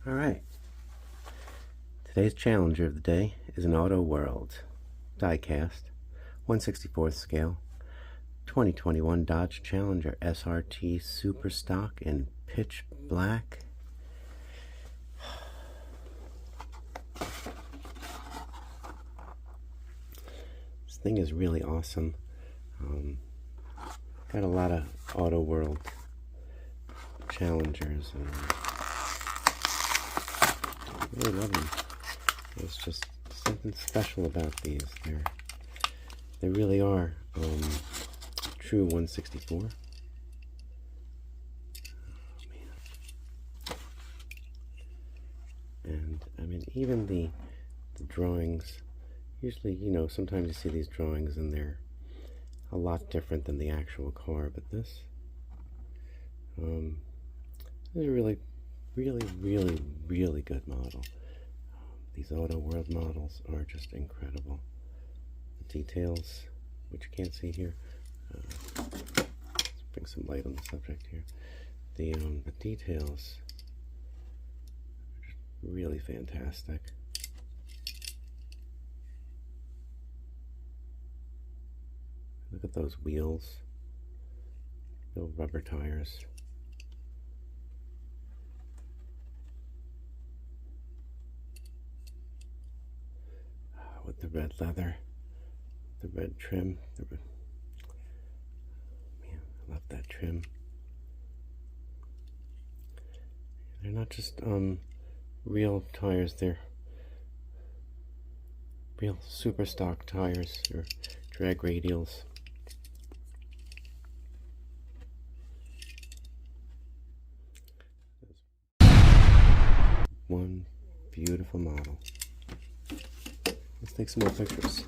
Alright, today's challenger of the day is an Auto World die-cast, 1/64 scale, 2021 Dodge Challenger SRT Super Stock in pitch black. This thing is really awesome. Got a lot of Auto World Challengers and I really love them. There's just something special about these. They really are true 1/64. Oh, man. And I mean, even the drawings. Usually, you know, sometimes you see these drawings and they're a lot different than the actual car, but this is a really good model. These Auto World models are just incredible. The details, which you can't see here, let's bring some light on the subject here. The details are just really fantastic. Look at those wheels, little rubber tires. With the red leather, the red trim. Man, I love that trim. They're not just real tires, they're real super stock tires or drag radials. One beautiful model. Let's take some more pictures.